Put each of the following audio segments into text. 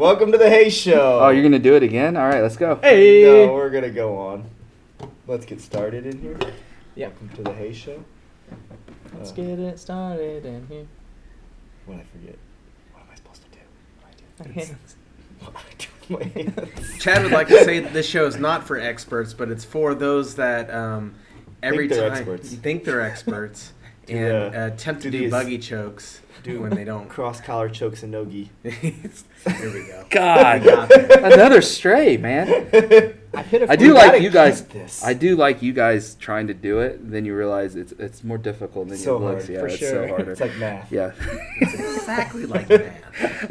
Welcome to the Heyyy Show. Oh, you're going to do it again? All right, let's go. Hey! No, we're going to go on. Let's get started in here. Yeah. Welcome to the Heyyy Show. Let's get it started in here. What did I forget? What am I supposed to do? My hands. What do I do with my hands? Chad would like to say that this show is not for experts, but it's for those that every Think they're time experts. you think they're experts and attempt to do do these- buggy chokes when they don't. Cross collar chokes and nogi. Here we go. God, Got there. another stray, man. I hit a I do We like gotta you guys. keep this. I do like you guys trying to do it. Then you realize it's more difficult than So it looks. hard, Yeah, for it's sure. so harder. It's like math. Yeah. It's exactly like that.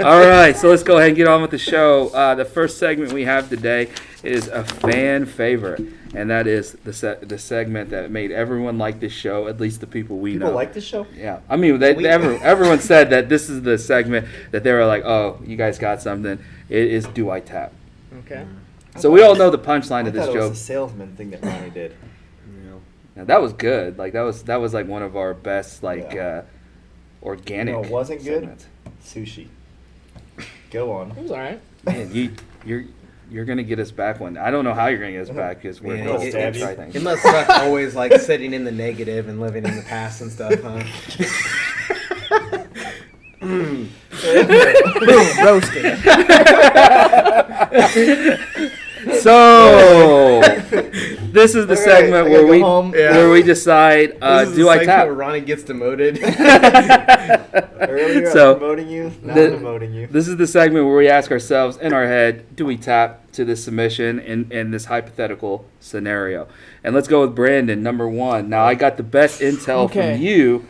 All right, so let's go ahead and get on with the show. The first segment we have today is a fan favorite, and that is the segment that made everyone like this show, at least the people we People know. like this show? Yeah, I mean, everyone said that this is the segment that they were like, "Oh, you guys got something." It is Do I Tap? Okay. So we all know the punchline I of this thought it was joke. a salesman thing that Ronnie did. Now, that was good. Like that was like one of our best organic. No, it wasn't good. segments. Sushi. Go on. It was alright. Man, you're gonna get us back one. I don't know how you're gonna get us back because we're Man, gonna stab try you. things. It must suck always like sitting in the negative and living in the past and stuff, huh? Boom, roasted. So this is the All right, segment I where gotta we go home. where we decide This is do the I segment tap? where Ronnie gets demoted. Earlier I So, was promoting you. Now the- I'm demoting you. This is the segment where we ask ourselves in our head, do we tap to this submission in this hypothetical scenario? And let's go with Brandon, number one. Now, I got the best intel Okay. from you,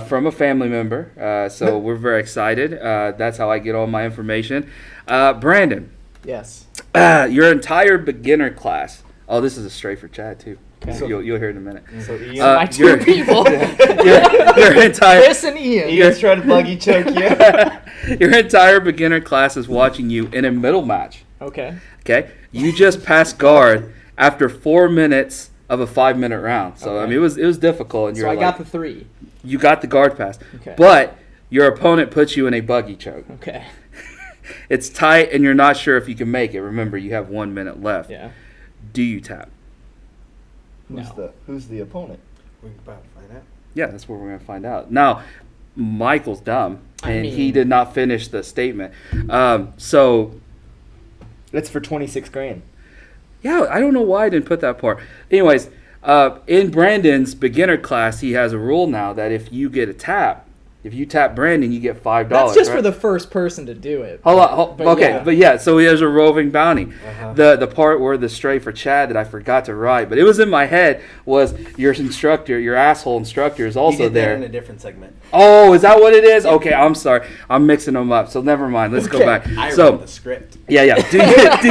from a family member, so we're very excited. That's how I get all my information. Brandon, Yes. your entire beginner class. Oh, this is a straight for Chad, too. Okay. So you'll hear it in a minute. So Ian, My two your- people. Your entire... Chris and Ian. Ian's trying to buggy choke you. Your entire beginner class is watching you in a middle match. Okay. Okay, you just passed guard after 4 minutes of a 5-minute round. So I Okay. mean, it was difficult, and So you're I like, got the 3. you got the guard pass, Okay. but your opponent puts you in a buggy choke. Okay. It's tight, and you're not sure if you can make it. Remember, you have 1 minute left. Yeah. Do you tap? Who's the opponent? We're about to find out. Yeah, that's what we're gonna find out. Now, Michael's dumb, I and he mean- did not finish the statement. So It's for 26 grand. yeah, I don't know why I didn't put that part. Anyways, in Brandon's beginner class, he has a rule now that if you get a tap, if you tap Brandon, you get $5. That's just for right? the first person to do it. Hold on. But Okay, yeah. but yeah, so there's a roving bounty. Uh-huh. The part where the stray for Chad that I forgot to write, but it was in my head, was your instructor, your asshole instructor is He also did that there. in a different segment. Oh, is that what it is? Okay, I'm sorry. I'm mixing them up. So never mind. Let's go Okay. back. I So wrote the script. yeah. Do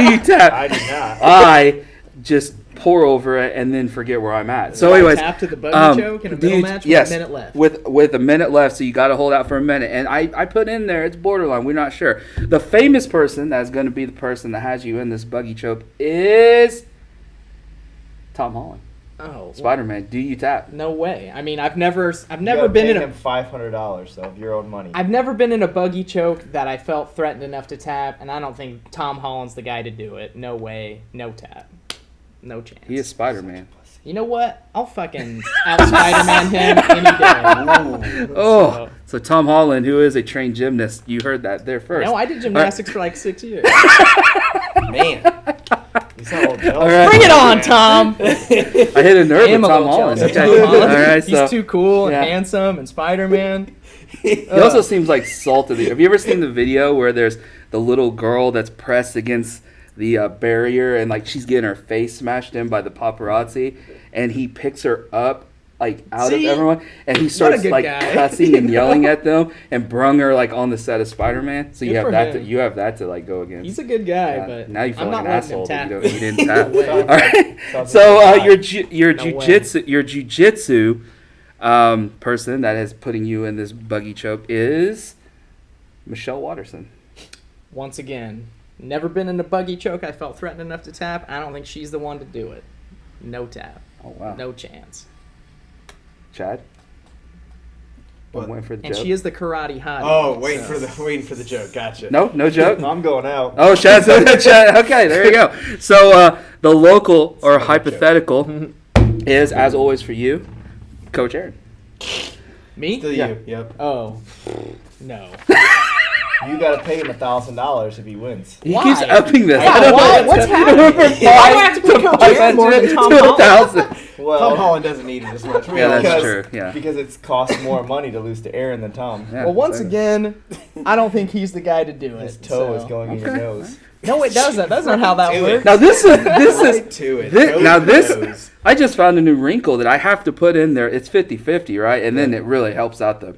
you tap? I did not. I just pour over it and then forget where I'm at. So Do I anyways, tap to the buggy choke in a do middle you- match with yes, a minute left. With a minute left, so you got to hold out for a minute. And I put in there, it's borderline. We're not sure. The famous person that's going to be the person that has you in this buggy choke is Tom Holland, Oh. Spider-Man. Do you tap? No way. I mean, I've never You been gotta in pay a him $500 though of your own money. I've never been in a buggy choke that I felt threatened enough to tap, and I don't think Tom Holland's the guy to do it. No way, no tap, no chance. He is Spider-Man. You know what? I'll fucking out Spider-Man him any day. Oh, so Tom Holland, who is a trained gymnast, you heard that there first. No, I did gymnastics for like 6 years. Man. You sound all jealous. All right. Bring it on, Tom. I hit a nerve I am with a Tom little Holland. jealous of Okay. Tom Holland. All right, He's so too cool yeah. and handsome and Spider-Man. he also seems like salted. Have you ever seen the video where there's the little girl that's pressed against the barrier and like she's getting her face smashed in by the paparazzi, and he picks her up like out See? of everyone, and he What a starts good like guy. cussing and yelling at them, and brung her like on the set of Spider-Man. So you Good have for that him. to like go against. He's a good guy, Yeah, but now you feel I'm like not an letting him asshole that tap. you didn't tap. No way. All right. Sounds So like a your No jujitsu person that is putting you in this buggy choke is Michelle Watterson. Once again, never been in a buggy choke. I felt threatened enough to tap. I don't think she's the one to do it. No tap. Oh wow. No chance. Chad. I'm waiting for the And joke. she is the karate hottie. Oh, waiting so. for the joke. Gotcha. No joke. I'm going out. Oh, Chad's okay, there you go. So the local or It's not a hypothetical is, as always, for you, Coach Aaron. Me? Still Yeah. you. Yep. Oh, no. You got to pay him $1,000 if he wins. He Why? keeps upping this. Yeah, I don't why? know. What's happening? Why do I have to pay Coach Aaron more than Tom to Holland? 1,000. Well, Tom Holland doesn't need it as much. Yeah, that's because- true. Yeah. Because it costs more money to lose to Aaron than Tom. Yeah. Well, once again, I don't think he's the guy to do it. His toe is so. going in your Okay. nose. No, it doesn't. That's not how that Do it. works. Now this is Right to it. this, Toes now to this toes. I just found a new wrinkle that I have to put in there. It's 50-50, right? And then it really helps out the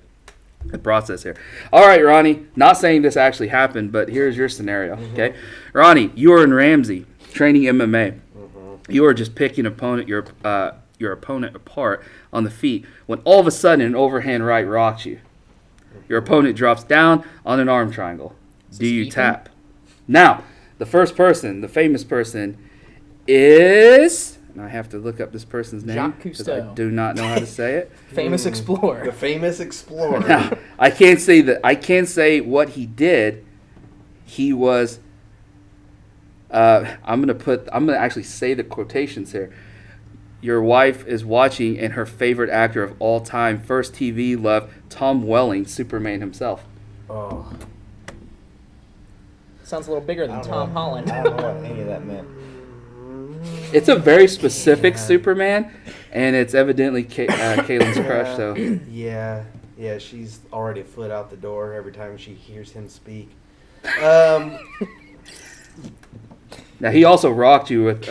process here. All right, Ronnie. Not saying this actually happened, but here's your scenario. Okay, Ronnie, you are in Ramsey training MMA. You are just picking your opponent apart on the feet when all of a sudden an overhand right rocks you. Your opponent drops down on an arm triangle. Do you Ethan? tap? Now, the first person, the famous person, is, and I have to look up this person's name Jacques because I Cousteau. do not know how to say it. Famous The explorer. famous explorer. Now, I can't say that. I can't say what he did. He was. I'm gonna actually say the quotations here. Your wife is watching, and her favorite actor of all time, first TV love, Tom Welling, Superman himself. Oh. Sounds a little bigger I than don't Tom know. Holland. I don't know what any of that meant. It's a very specific Yeah. Superman, and it's evidently Kaylin's crush. So Yeah. Yeah, she's already a foot out the door every time she hears him speak. now he also rocked you with.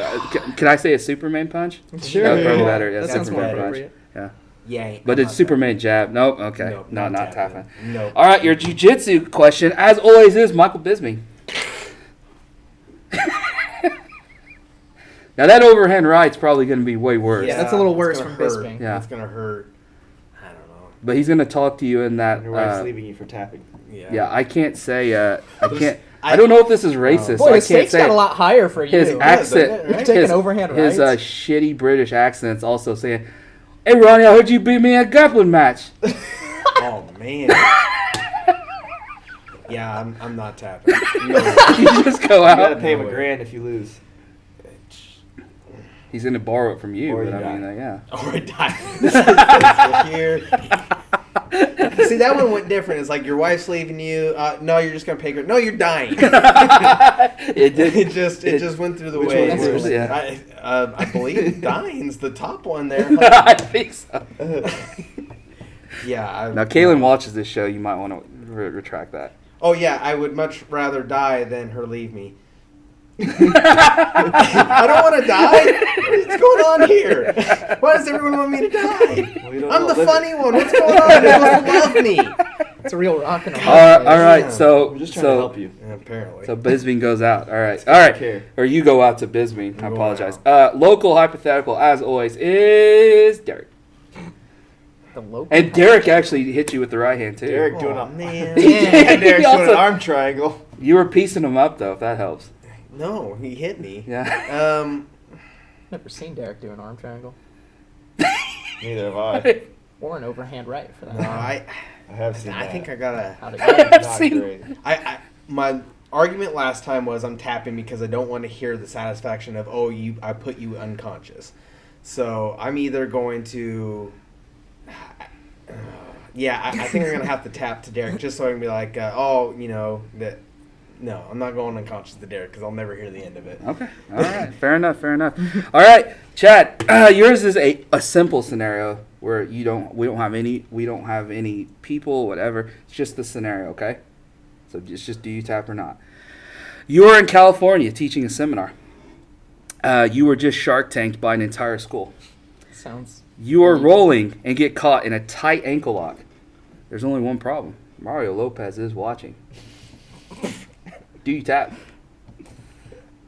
Can I say a Superman punch? Sure. That would probably Yeah. better. Yeah, That sounds more Superman punch. appropriate. Yeah, Yeah. but it's Superman jab. Nope. Okay. Nope, No, not tapping. Nope. All right, your jiu-jitsu question, as always, is Michael Bisping. Now that overhand right's probably going to be way worse. Yeah, that's a little it's worse gonna from hurt. Bisping. Yeah. It's going to hurt. I don't know. But he's going to talk to you in that. Your wife's leaving you for tapping. Yeah, I can't say. I can't. I I- don't know if this is racist. Boy, I the can't stakes say got it. a lot higher for you. His accent, doesn't it, right? Taking his, overhand his rights. shitty British accent's also saying, "Hey Ronnie, I heard you beat me at a grappling match." Oh, man. Yeah, I'm not tapping. No. You just go You gotta out. pay him No way. $1,000 if you lose. He's gonna borrow it from you, Or but you I mean, die. yeah. Or die. Here. See, that one went different. It's like your wife's leaving you. No, you're just gonna pay her. No, you're dying. It did. it just went through the Which way. one's worse? Yeah. I believe dying's the top one there. I think so. Yeah. Now, Kaylin watches this show. You might want to retract that. Oh yeah, I would much rather die than her leave me. I don't want to die. What's going on here? Why does everyone want me to die? Well, you don't I'm know. the funny one. What's going on? They're supposed to love me. It's a real rock and roll. All right. Yeah. So, I'm just trying to help you. Yeah, apparently. So Bisbing goes out. All right. care. Or you go out to Bisbing. I I'm going apologize. Local hypothetical, as always, is Derek. The local. And Derek actually hit you with the right hand too. Derek doing Oh, a man. Derek's doing also- an arm triangle. You were piecing him up though, if that helps. No, he hit me. Yeah. Never seen Derek do an arm triangle Neither have I. or an overhand right for that. No, I have seen I that. think I gotta. How'd it I've go? Not seen- great. My argument last time was I'm tapping because I don't want to hear the satisfaction of I put you unconscious. So I'm either going to. Yeah, I think I'm gonna have to tap to Derek just so I can be like, that. No, I'm not going unconscious to Derek because I'll never hear the end of it. Okay. All right. Fair enough. All right, Chad. Yours is a simple scenario where we don't have any people, whatever. It's just the scenario, okay? So it's just do you tap or not? You are in California teaching a seminar. You were just Shark Tanked by an entire school. Sounds. You are rolling and get caught in a tight ankle lock. There's only one problem. Mario Lopez is watching. Do you tap?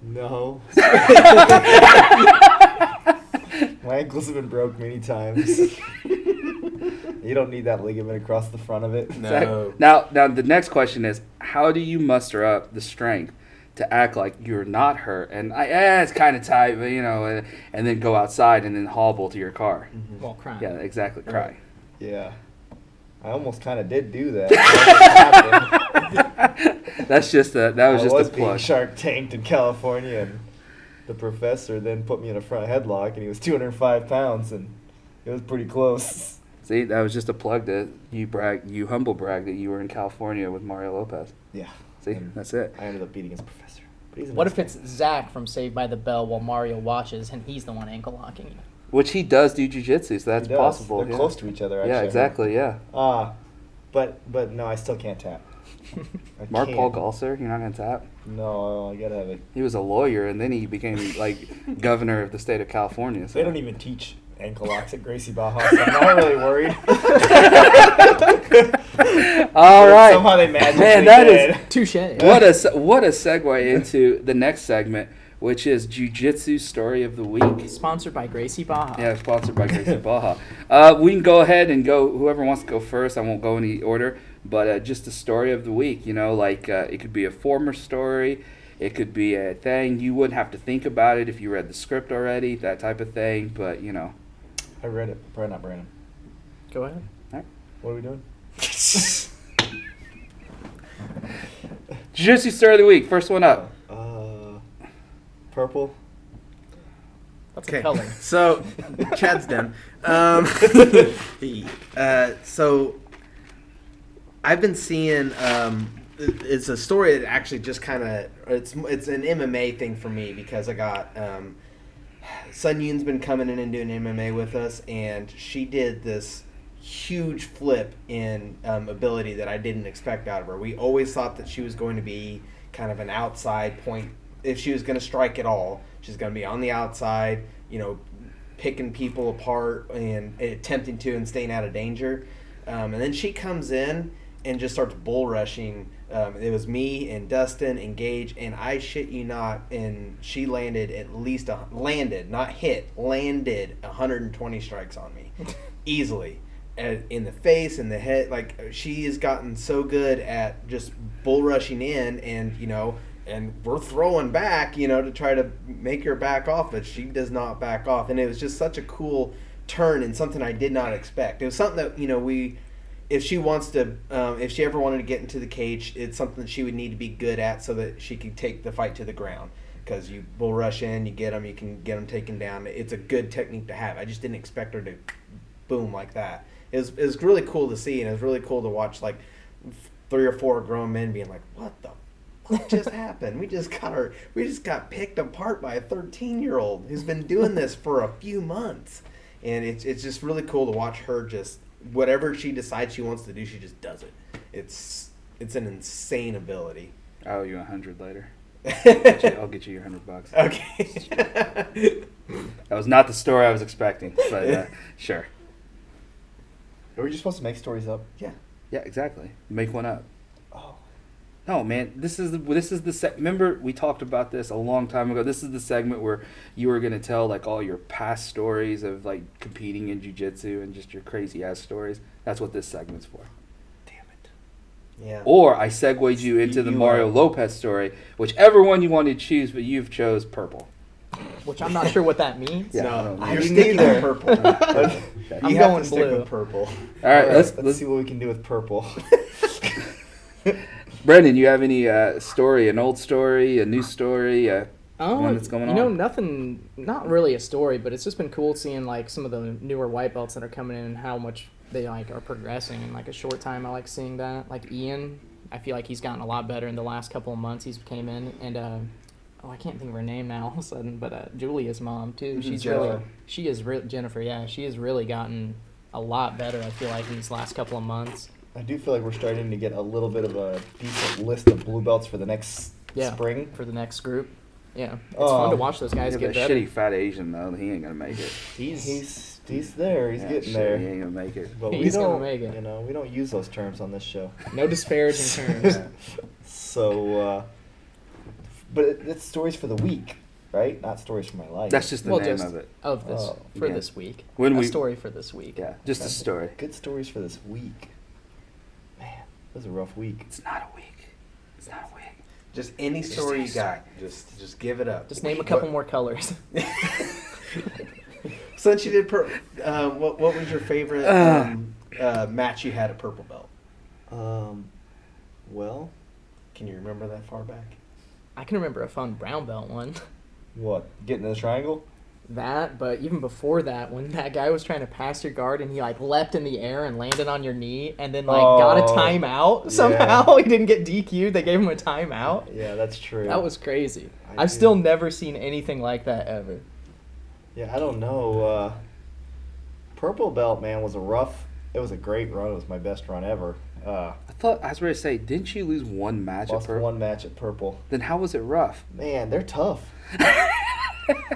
No. My ankles have been broke many times. You don't need that ligament across the front of it. No. Now the next question is, how do you muster up the strength to act like you're not hurt and it's kind of tight, but and then go outside and then hobble to your car? Well, crying. Yeah, exactly. Cry. Yeah. I almost kind of did do that. That's just that was just a being plug. Shark Tanked in California, and the professor then put me in a front headlock, and he was 205 pounds, and it was pretty close. See, that was just a plug that you humble brag that you were in California with Mario Lopez. Yeah. See, And that's it. I ended up beating his professor. But he's a What nice if it's Zach from Saved by the Bell while Mario watches and he's the one ankle locking you? Which he does do jiu-jitsu, so guy. that's He does. possible. They're yeah. close to each other, actually. Yeah, exactly. Yeah. But no, I still can't tap. I Mark can't. Paul Galser, you're not gonna tap. No, I gotta have it. He was a lawyer, and then he became like governor of the state of California. So. They don't even teach ankle locks at Gracie Baja, so I'm not really worried. All right. Somehow they magically Man, that did. is Touche. what a segue into the next segment, which is Jiu-Jitsu Story of the Week. Sponsored by Gracie Baja. Yeah, sponsored by Gracie Baja. We can go ahead and go, whoever wants to go first. I won't go in any order, but just the story of the week, it could be a former story. It could be a thing. You wouldn't have to think about it if you read the script already, that type of thing, but, I read it. Probably not Brandon. Go ahead. What are we doing? Jiu-Jitsu Story of the Week, first one up. Purple. That's a color. So, Chad's done. So, I've been seeing. It's a story that actually just kind of it's an MMA thing for me because I got Sun Yoon's been coming in and doing MMA with us, and she did this huge flip in ability that I didn't expect out of her. We always thought that she was going to be kind of an outside point. If she was going to strike at all, she's going to be on the outside, picking people apart and attempting to and staying out of danger. And then she comes in and just starts bull rushing. It was me and Dustin and Gage, and I shit you not, and she landed 120 strikes on me easily. In the face, in the head. Like, she has gotten so good at just bull rushing in, and and we're throwing back, to try to make her back off, but she does not back off. And it was just such a cool turn and something I did not expect. It was something that if she wants to, if she ever wanted to get into the cage, it's something that she would need to be good at so that she could take the fight to the ground. Because you bull rush in, you get them, you can get them taken down. It's a good technique to have. I just didn't expect her to boom like that. It was really cool to see, and it was really cool to watch, like, 3 or 4 grown men being like, what the fuck just happened? We just got picked apart by a 13-year-old who's been doing this for a few months. And it's just really cool to watch her just, whatever she decides she wants to do, she just does it. It's an insane ability. I owe you 100 later. I'll get you your $100. Okay. That was not the story I was expecting, but sure. Are we just supposed to make stories up? Yeah. Yeah, exactly. Make one up. Oh. No, man. This is the remember we talked about this a long time ago. This is the segment where you were gonna tell like all your past stories of like competing in jiu-jitsu and just your crazy ass stories. That's what this segment's for. Damn it. Yeah. Or I segued you into the Mario Lopez story, whichever one you wanted to choose, but you've chose purple. Which I'm not sure what that means. Yeah, No, I you're didn't sticking either. with purple. I'm You have going to stick blue. with purple. All right, let's see what we can do with purple. Brendan, you have any story, an old story, a new story, one that's going on? Nothing, not really a story, but it's just been cool seeing like some of the newer white belts that are coming in and how much they like are progressing in like a short time. I like seeing that. Like Ian, I feel like he's gotten a lot better in the last couple of months he's came in, and I can't think of her name now all of a sudden, but Julia's mom too. She's Jennifer. Jennifer. Yeah, she has really gotten a lot better. I feel like in these last couple of months. I do feel like we're starting to get a little bit of a decent list of blue belts for the next spring. For the next group. Yeah, it's fun to watch those guys Yeah, get that better. shitty fat Asian though, he ain't gonna make it. He's there. He's getting there. He ain't gonna make it. But He's we gonna don't, make it. we don't use those terms on this show. No disparaging terms. So, but it's stories for the week, right? Not stories for my life. That's just the name of it. Of this Oh, for yeah. this week. When a we- story for this week. Yeah, just a That's story. Good stories for this week. Man, it was a rough week. It's not a week. It's not a week. Just any story you got. Just give it up. Just name a couple more colors. Since you did what was your favorite match you had at purple belt? Well, Can you remember that far back? I can remember a fun brown belt one. what? Getting in the triangle? That, but even before that, when that guy was trying to pass your guard and he like leapt in the air and landed on your knee and then like got a timeout somehow. He didn't get DQ'd. They gave him a timeout. Yeah, that's true. That was crazy. I I've do. still never seen anything like that ever. Yeah, I don't know. Purple belt, man, was it was a great run. It was my best run ever. I was ready to say, didn't you lose one match Lost at Purple? one match at purple. Then how was it rough? Man, they're tough.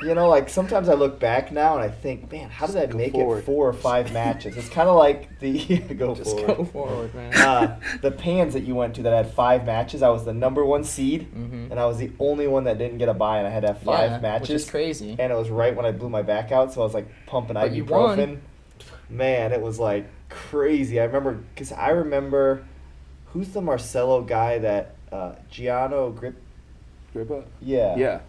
You know, like sometimes I look back now and I think, man, how did I Go make forward. it 4 or 5 matches? It's kind of like the go Just forward. go forward, man. The pans that you went to that had 5 matches. I was the number 1 seed, Mhm. and I was the only one that didn't get a bye, and I had to have 5 Yeah, matches. which is crazy. And it was right when I blew my back out, so I was like pumping But you won. ibuprofen. Man, it was like crazy. I remember, who's the Marcelo guy that Giano Grip? Grippa? Yeah. Yeah.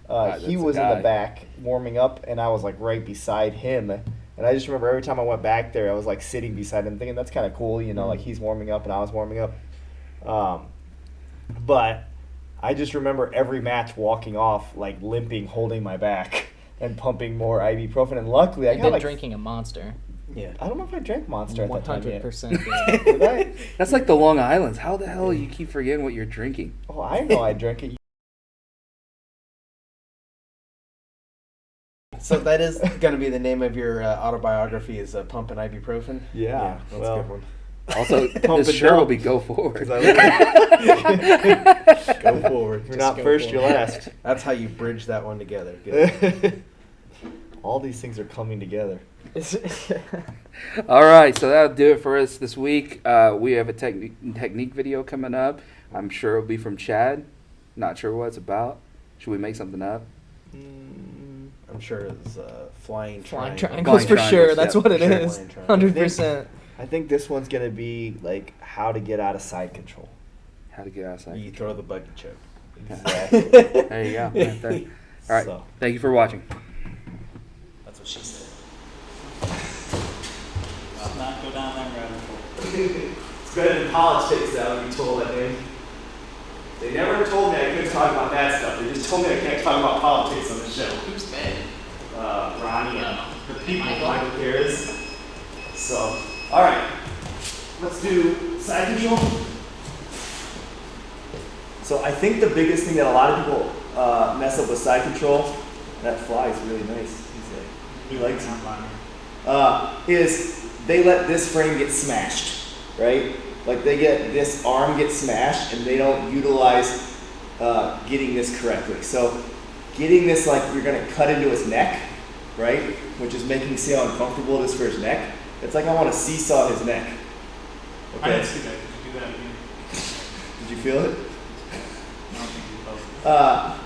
He That's was the in the guy. back warming up, and I was like right beside him. And I just remember every time I went back there, I was like sitting beside him, thinking that's kind of cool, you know, like he's warming up and I was warming up. But I just remember every match walking off like limping, holding my back, and pumping more ibuprofen. And luckily, I You got did like drinking a Monster. Yeah. I don't know if I drank Monster at that time yet. 100%. Did I? That's like the Long Islands. How the hell you keep forgetting what you're drinking? Oh, I know I drank it. So that is going to be the name of your autobiography is Pumping Ibuprofen? Yeah, That's well, a good one. Also, Pump this it shirt will down. be go forward. 'Cause I Go forward. If you're Just not go first, for you're it. last. That's how you bridge that one together. Good. All these things are coming together. All right, so that'll do it for us this week. We have a technique video coming up. I'm sure it'll be from Chad. Not sure what it's about. Should we make something up? I'm sure it's flying Flying triangle. triangles for Flying sure. triangles, That's yeah, what it sure. is. Flying triangle. 100%. I think this one's gonna be like how to get out of side control. How to get outside. You throw the buggy choke. Exactly. There you go. Right there. All right. So. Thank you for watching. That's what she said. Let's not go down that rabbit hole. It's better than politics, that would be told, I think. They never told me I couldn't talk about that stuff. They just told me I can't talk about politics on the show. Who's they? Ronnie and the people Michael cares. So, all right. Let's do side control. So I think the biggest thing that a lot of people mess up with side control, that fly is really nice. He likes it. Is they let this frame get smashed, right? Like they get this arm get smashed and they don't utilize getting this correctly. So getting this like you're gonna cut into his neck, right? Which is making see how uncomfortable it is for his neck. It's like I want to seesaw his neck. I didn't see that. Did you do that again? Did you feel it? I don't think you both.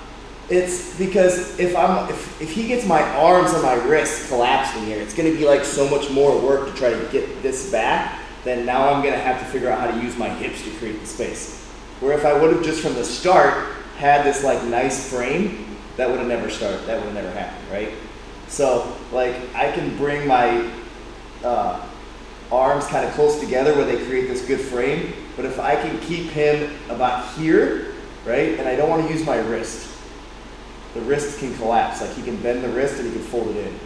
It's because if he gets my arms and my wrists collapsed in here, it's going to be like so much more work to try to get this back. Then now I'm going to have to figure out how to use my hips to create the space. Where if I would have just from the start had this like nice frame, that would have never started. That would have never happened, right? So like I can bring my arms kind of close together where they create this good frame. But if I can keep him about here, right, and I don't want to use my wrist, the wrist can collapse. Like he can bend the wrist and he can fold it in.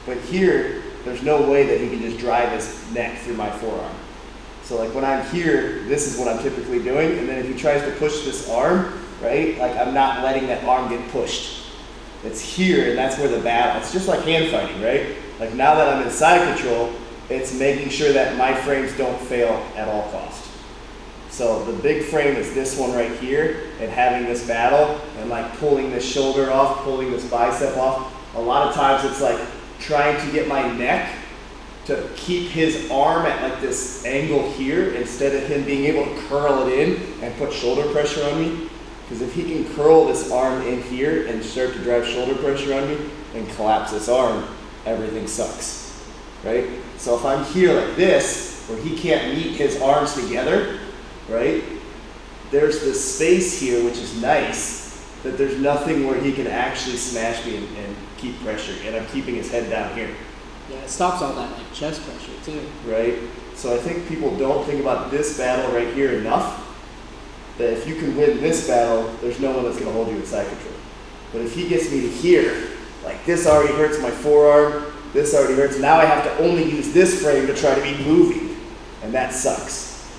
But here, there's no way that he can just drive his neck through my forearm. So like when I'm here, this is what I'm typically doing. And then if he tries to push this arm, right, like I'm not letting that arm get pushed. It's here, and that's where the battle, it's just like hand fighting, right? Like now that I'm in side control, it's making sure that my frames don't fail at all costs. So the big frame is this one right here, and having this battle, and like pulling this shoulder off, pulling this bicep off. A lot of times it's like trying to get my neck to keep his arm at like this angle here, instead of him being able to curl it in and put shoulder pressure on me. Because if he can curl this arm in here and start to drive shoulder pressure on me and collapse this arm, everything sucks, right? So if I'm here like this, where he can't meet his arms together, right? There's this space here, which is nice, that there's nothing where he can actually smash me and keep pressure, and I'm keeping his head down here. Yeah, it stops all that like chest pressure too. right? So I think people don't think about this battle right here enough, that if you can win this battle, there's no one that's going to hold you in side control. But if he gets me to here, like this already hurts my forearm, this already hurts, now I have to only use this frame to try to be moving, and that sucks,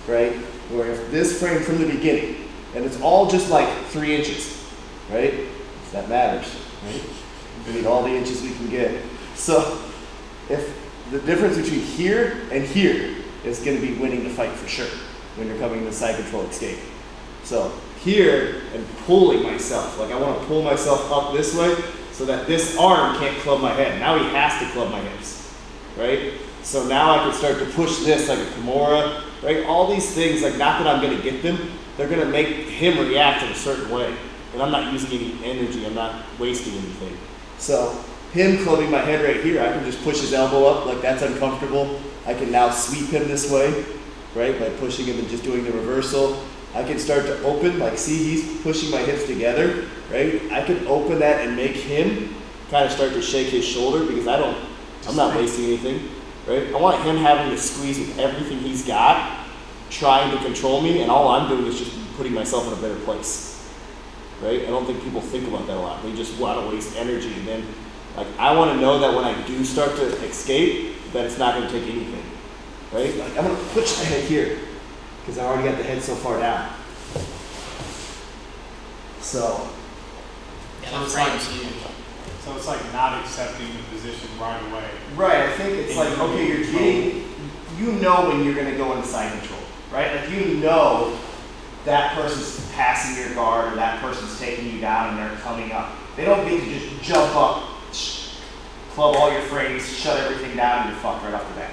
right? Where if this frame from the beginning, and it's all just like 3 inches, right? So that matters, right? We need all the inches we can get. So if the difference between here and here is going to be winning the fight for sure when you're coming to side control escape. So here and pulling myself, like I want to pull myself up this way so that this arm can't club my head. Now he has to club my hips, right? So now I can start to push this like a Kimura, right? All these things, like not that I'm going to get them, they're going to make him react in a certain way. And I'm not using any energy, I'm not wasting anything. So him clubbing my head right here, I can just push his elbow up like that's uncomfortable. I can now sweep him this way, right? By pushing him and just doing the reversal. I can start to open, like see he's pushing my hips together, right? I can open that and make him kind of start to shake his shoulder because I'm not wasting anything, right? I want him having to squeeze with everything he's got, trying to control me, and all I'm doing is just putting myself in a better place, right? I don't think people think about that a lot. They just want to waste energy, and then like I want to know that when I do start to escape, that it's not going to take anything, right? Like I'm going to push my head here because I already got the head so far down. So, Yeah, the frame's huge. So it's like not accepting the position right away. right, I think it's like, okay, you're getting, you know when you're going to go into side control, right? Like you know that person's passing your guard or that person's taking you down and they're coming up. They don't get to just jump up, club all your frames, shut everything down, and you're fucked right off the bat.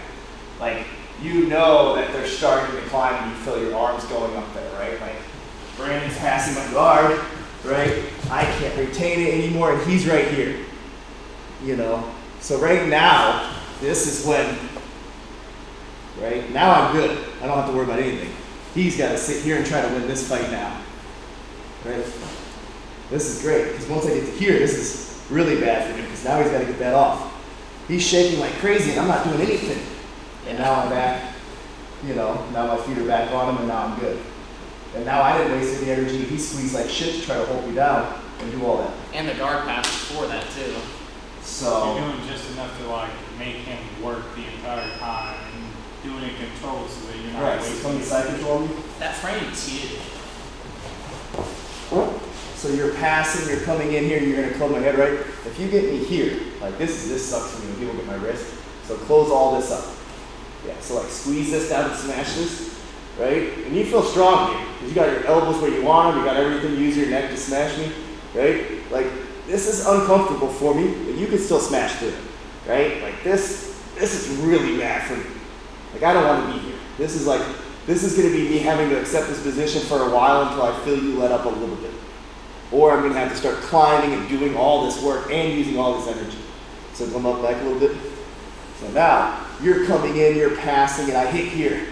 Like, you know that they're starting to climb and you feel your arms going up there, right? Like, Brandon's passing my guard, right? I can't retain it anymore, and he's right here, you know? So right now, this is when, right? Now I'm good. I don't have to worry about anything. He's got to sit here and try to win this fight now, right? This is great, because once I get to here, this is really bad for him, because now he's got to get that off. He's shaking like crazy, and I'm not doing anything. And now I'm back, you know, now my feet are back on him, and now I'm good. And now I didn't waste any energy. He squeezed like shit to try to hold me down and do all that. And the guard pass before that too. So, You're doing just enough to like make him work the entire time and doing it controlled so that you're not right, so wasting come your side control me. That frame is huge. So you're passing, you're coming in here, you're gonna club my head, right? If you get me here, like this sucks for me when people get my wrist. So close all this up. Yeah, so like squeeze this down and smash this, right? And you feel strong here, because you got your elbows where you want them, you got everything, use your neck to smash me, right? Like, this is uncomfortable for me, but you can still smash through it, right? Like this is really bad for me. Like, I don't want to be here. This is gonna be me having to accept this position for a while until I feel you let up a little bit. Or I'm gonna have to start climbing and doing all this work and using all this energy. So come up back a little bit. So now, you're coming in, you're passing, and I hit here,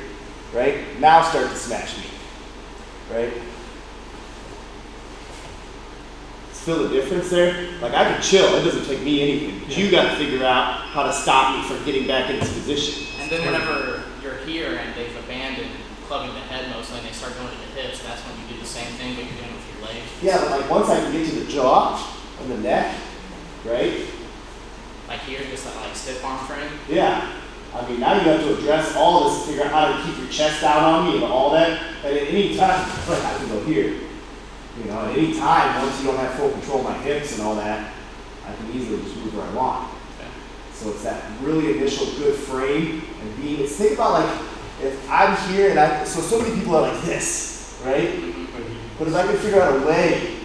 right? Now start to smash me, right? Feel the difference there? Like I can chill, it doesn't take me anything. But you gotta figure out how to stop me from getting back in this position. And then whenever you're here and they've abandoned clubbing the head mostly and they start going to the hips, that's when you do the same thing but you're doing it with your legs. Yeah, but like once I can get to the jaw and the neck, right? Like here, just that like stiff arm frame. Yeah. I mean, now you have to address all this and figure out how to keep your chest down on me and all that. And at any time, like I can go here. You know, at any time, once you don't have full control of my hips and all that, I can easily just move where I want. Okay. So it's that really initial good frame and being, it's think about like, if I'm here and so many people are like this, right? But if I can figure out a way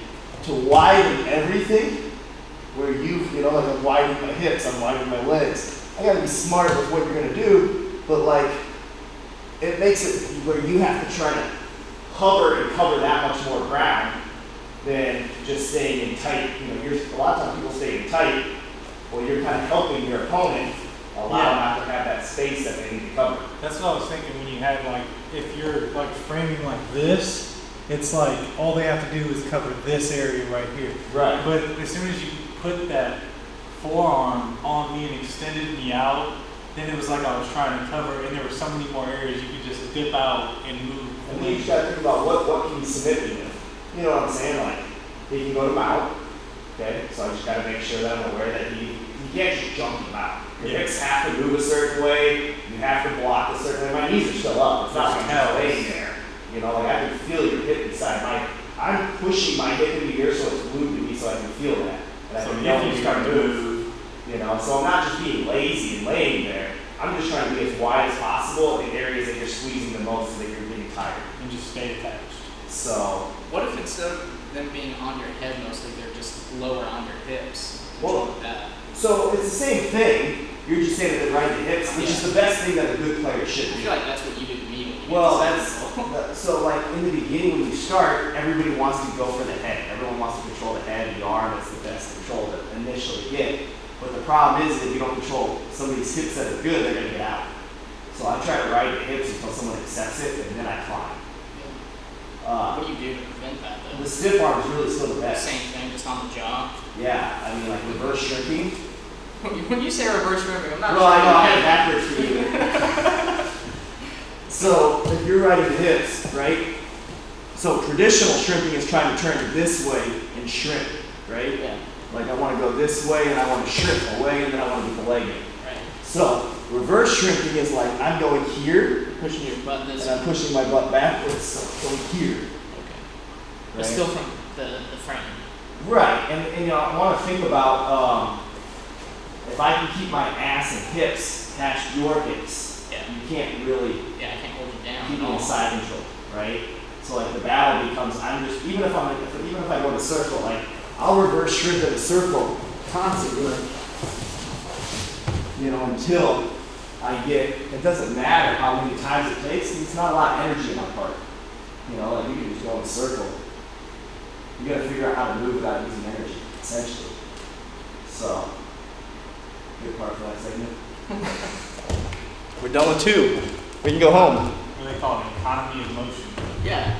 to widen everything, where you know, like I'm widening my hips, I'm widening my legs. I gotta be smart with what you're gonna do, but like, it makes it where you have to try to hover and cover that much more ground than just staying in tight. You know, a lot of times people stay in tight, well, you're kind of helping your opponent allow them not to have that space that they need to cover. That's what I was thinking when you had like, if you're like framing like this, it's like all they have to do is cover this area right here. Right. But as soon as you put that forearm on me and extend extended me out, then it was like I was trying to cover, and there were so many more areas you could just dip out and move. And then you just gotta think about what can you submit me with. You know what I'm saying? Like, he can go to mount. Okay, so I just gotta make sure that I'm aware that you can't just jump him out. Your hips have to move a certain way. You have to block a certain way. My knees are still up. It's not like I'm just laying there. You know, like I can feel your hip inside. I'm pushing my hip into here so it's glued to me so I can feel that. And I So can if know you when start to to move. You know, so I'm not just being lazy and laying there. I'm just trying to be as wide as possible in areas that you're squeezing the most so that you're getting tired. And just stay attached. So, What if instead of them being on your head mostly, they're just lower on your hips? Well, Control that. so it's the same thing. You're just saying that they're right to hips, which is the best thing that a good player should I do. feel like that's what you did to me. When you Well, did that's so like in the beginning when you start, everybody wants to go for the head. Everyone wants to control the head, the arm. It's the best control to initially get. But the problem is if you don't control somebody's hips that are good, they're gonna get out. So I try to ride the hips until someone accepts it, and then I climb. What do you do to prevent that though? The stiff arm is really still the best. Same thing, just on the jaw. Yeah, I mean like reverse shrinking. When you say reverse shrimping, I'm not Well, I sure. know I had it backwards for you. So if you're riding the hips, right? So traditional shrimping is trying to turn this way and shrimp, right? Yeah, Like I want to go this way and I want to shrimp away and then I want to get the leg in. right. So reverse shrimping is like I'm going here Pushing your butt this and I'm pushing my butt backwards, so going here. Okay. But Right? still from the frame. Right, and you know I want to think about if I can keep my ass and hips attached to your hips, Yeah. you can't really Yeah, I can't hold you down. keep at me in all. side control, right? So like the battle becomes I'm just even if I go to circle, like I'll reverse shrimp in a circle constantly, like, you know, until I get. It doesn't matter how many times it takes. It's not a lot of energy in my part. You know, like you can just go in a circle. You got to figure out how to move without using energy, essentially. So, good part for that segment. We're done with 2. We can go home. What do they call it? Economy of motion. Yeah.